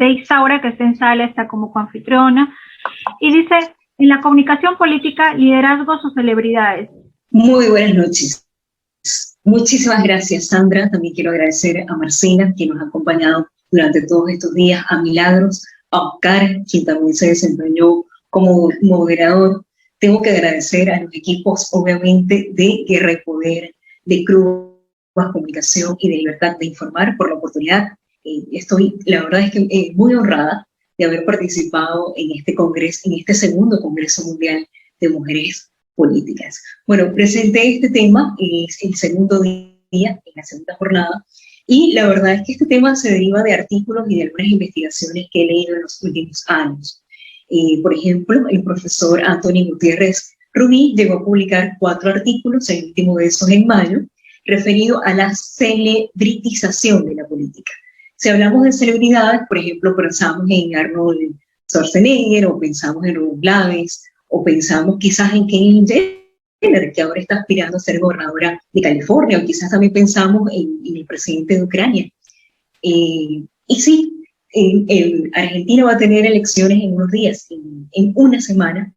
de Isaura, que está en sala, está como coanfitriona, y dice, en la comunicación política, liderazgos o celebridades. Muy buenas noches. Muchísimas gracias, Sandra. También quiero agradecer a Marcela, quien nos ha acompañado durante todos estos días, a Milagros, a Oscar, quien también se desempeñó como moderador. Tengo que agradecer a los equipos, obviamente, de Guerra y Poder, de Cruz Comunicación y de Libertad de Informar por la oportunidad. La verdad es que muy honrada de haber participado en este congreso, en este segundo Congreso Mundial de Mujeres Políticas. Bueno, presenté este tema, es el segundo día, en la segunda jornada, y la verdad es que este tema se deriva de artículos y de algunas investigaciones que he leído en los últimos años. Por ejemplo, el profesor Antonio Gutiérrez Rubí llegó a publicar 4 artículos, el último de esos en mayo, referido a la celebritización de la política. Si hablamos de celebridades, por ejemplo, pensamos en Arnold Schwarzenegger, o pensamos en Hugo Chávez, o pensamos quizás en Kendall Jenner, que ahora está aspirando a ser gobernadora de California, o quizás también pensamos en el presidente de Ucrania. Y sí, Argentina va a tener elecciones en unos días, en una semana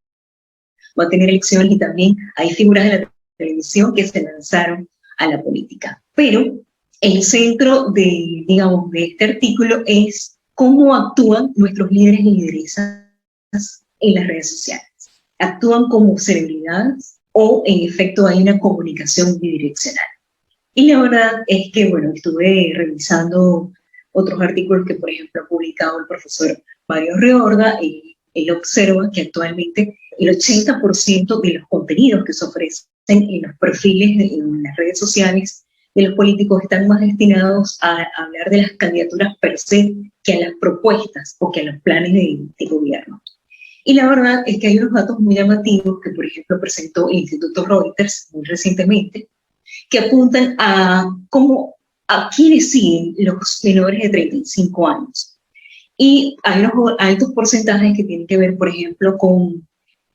va a tener elecciones, y también hay figuras de la televisión que se lanzaron a la política. Pero el centro digamos, de este artículo es cómo actúan nuestros líderes y lideresas en las redes sociales. ¿Actúan como celebridades o en efecto hay una comunicación bidireccional? Y la verdad es que, bueno, estuve revisando otros artículos que, por ejemplo, ha publicado el profesor Mario Riorda, y él observa que actualmente el 80% de los contenidos que se ofrecen en los perfiles, en las redes sociales de los políticos, están más destinados a hablar de las candidaturas per se que a las propuestas o que a los planes de gobierno. Y la verdad es que hay unos datos muy llamativos que, por ejemplo, presentó el Instituto Reuters muy recientemente, que apuntan a quiénes siguen los menores de 35 años. Y hay unos altos porcentajes que tienen que ver, por ejemplo, con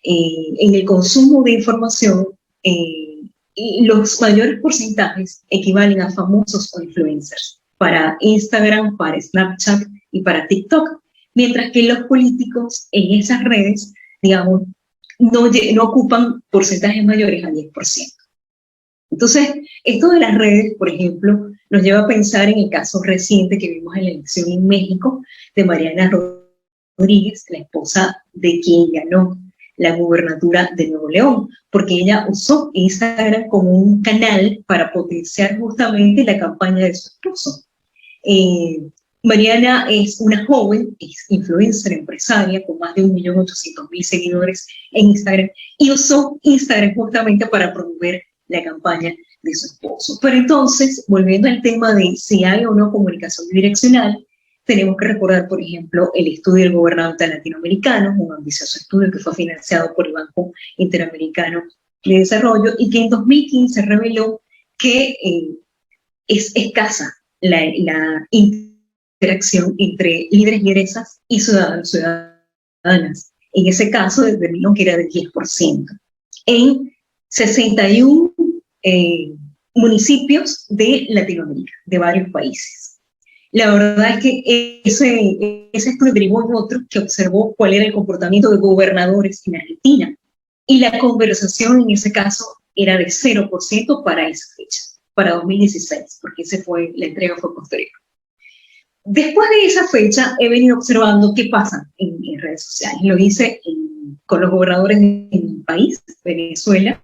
en el consumo de información, y los mayores porcentajes equivalen a famosos o influencers para Instagram, para Snapchat y para TikTok, mientras que los políticos en esas redes, digamos, no ocupan porcentajes mayores al 10%. Entonces, esto de las redes, por ejemplo, nos lleva a pensar en el caso reciente que vimos en la elección en México de Mariana Rodríguez, la esposa de quien ganó la gubernatura de Nuevo León, porque ella usó Instagram como un canal para potenciar justamente la campaña de su esposo. Mariana es una joven, es influencer, empresaria, con más de 1.800.000 seguidores en Instagram, y usó Instagram justamente para promover la campaña de su esposo. Pero entonces, volviendo al tema de si hay o no comunicación bidireccional, tenemos que recordar, por ejemplo, el estudio del gobernante latinoamericano, un ambicioso estudio que fue financiado por el Banco Interamericano de Desarrollo, y que en 2015 reveló que es escasa la interacción entre líderes y lideresas y ciudadanos, ciudadanas. En ese caso determinó que era del 10%. En 61 municipios de Latinoamérica, de varios países. La verdad es que ese estudio derivó en otro que observó cuál era el comportamiento de gobernadores en Argentina, y la conversación en ese caso era de 0% para esa fecha, para 2016, porque la entrega fue posterior. Después de esa fecha he venido observando qué pasa en redes sociales. Lo hice con los gobernadores de mi país, Venezuela,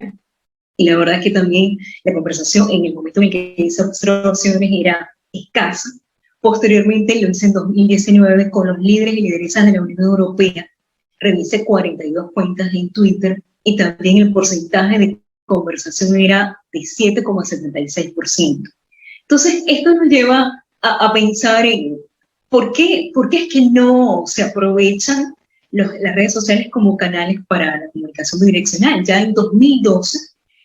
y la verdad es que también la conversación en el momento en el que hice observaciones era escasa. Posteriormente lo hice en 2019 con los líderes y lideresas de la Unión Europea. Revisé 42 cuentas en Twitter, y también el porcentaje de conversación era de 7,76%. Entonces, esto nos lleva a pensar en por qué es que no se aprovechan las redes sociales como canales para la comunicación bidireccional. Ya en 2012,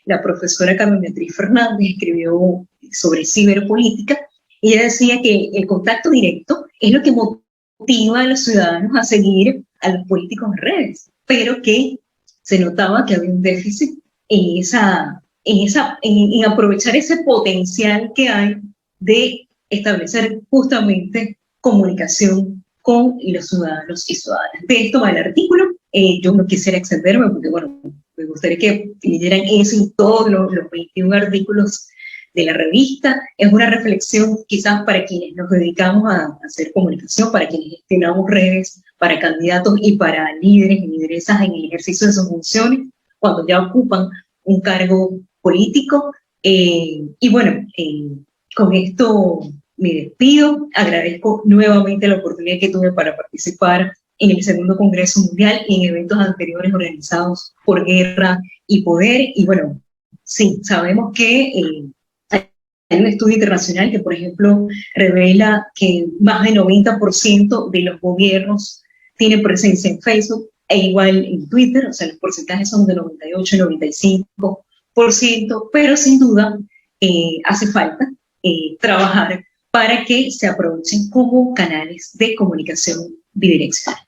la profesora Carmen Beatriz Fernández escribió sobre ciberpolítica, y ella decía que el contacto directo es lo que motiva a los ciudadanos a seguir a los políticos en redes, pero que se notaba que había un déficit en aprovechar ese potencial que hay de establecer justamente comunicación con los ciudadanos y ciudadanas. De esto va el artículo. Yo no quisiera extenderme porque, bueno, me gustaría que leyeran eso y todos los 21 artículos de la revista. Es una reflexión quizás para quienes nos dedicamos a hacer comunicación, para quienes gestionamos redes, para candidatos y para líderes y lideresas en el ejercicio de sus funciones, cuando ya ocupan un cargo político. Y bueno, con esto me despido. Agradezco nuevamente la oportunidad que tuve para participar en el segundo Congreso Mundial y en eventos anteriores organizados por Guerra y Poder. Y bueno, sí, sabemos que hay un estudio internacional que, por ejemplo, revela que más del 90% de los gobiernos tienen presencia en Facebook e igual en Twitter, o sea, los porcentajes son de 98 y 95%, pero sin duda hace falta trabajar para que se aprovechen como canales de comunicación bidireccional.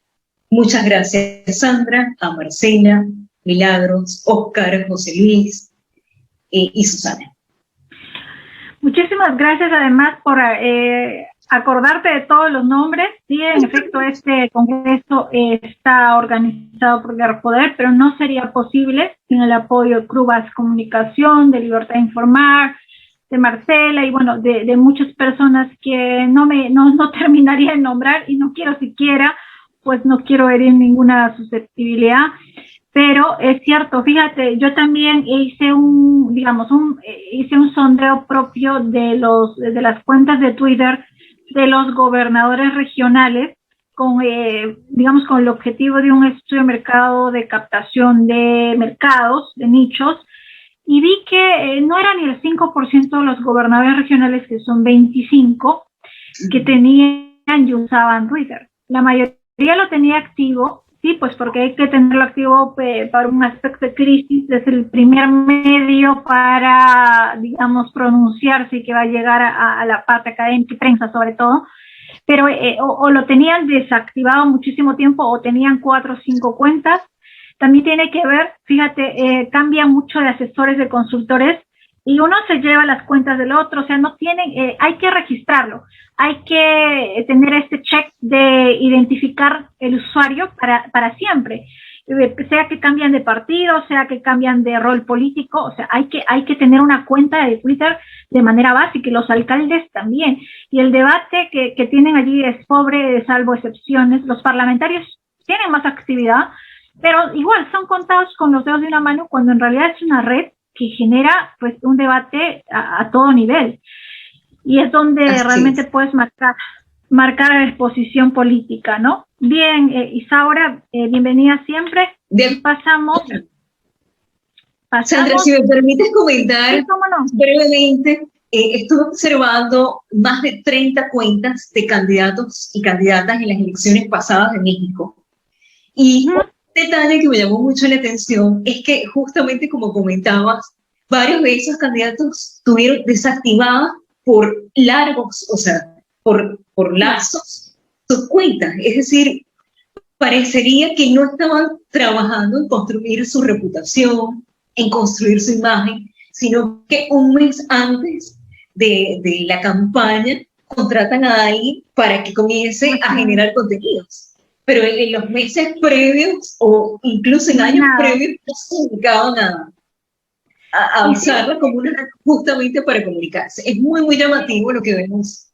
Muchas gracias, Sandra, a Marcela, Milagros, Oscar, José Luis y Susana. Muchísimas gracias además por acordarte de todos los nombres. Sí, en efecto, este congreso está organizado por Guerra Poder, pero no sería posible sin el apoyo de Crubas Comunicación, de Libertad de Informar, de Marcela y bueno, de muchas personas que no terminaría de nombrar y no quiero siquiera, pues no quiero herir ninguna susceptibilidad. Pero es cierto, fíjate, yo también hice un sondeo propio de las cuentas de Twitter de los gobernadores regionales con el objetivo de un estudio de mercado de captación de mercados, de nichos, y vi que no era ni el 5% de los gobernadores regionales, que son 25, que tenían y usaban Twitter. La mayoría lo tenía activo. Sí, pues porque hay que tenerlo activo para un aspecto de crisis. Es el primer medio para, digamos, pronunciarse y que va a llegar a la parte académica y prensa sobre todo. Pero o lo tenían desactivado muchísimo tiempo o tenían 4 o 5 cuentas. También tiene que ver, fíjate, cambia mucho de asesores, de consultores, y uno se lleva las cuentas del otro, o sea, no tienen, hay que registrarlo, hay que tener este check de identificar el usuario para siempre, sea que cambian de partido, sea que cambian de rol político, o sea, hay que tener una cuenta de Twitter de manera básica, y los alcaldes también, y el debate que tienen allí es pobre, salvo excepciones. Los parlamentarios tienen más actividad, pero igual son contados con los dedos de una mano, cuando en realidad es una red que genera pues un debate a todo nivel, y es donde realmente puedes marcar la exposición política, ¿no? Bien, Isaura, bienvenida siempre. Bien. Pasamos. Sandra, si me permites comentar, sí, cómo no, brevemente, estuve observando más de 30 cuentas de candidatos y candidatas en las elecciones pasadas de México, y detalle que me llamó mucho la atención es que justamente como comentabas, varios de esos candidatos tuvieron desactivadas por largos, o sea, por lazos, sus cuentas. Es decir, parecería que no estaban trabajando en construir su reputación, en construir su imagen, sino que un mes antes de la campaña contratan a alguien para que comience a generar contenidos. Pero en los meses previos o incluso en años previos no se dedicaban a usarla como una red justamente para comunicarse. Es muy, muy llamativo lo que vemos.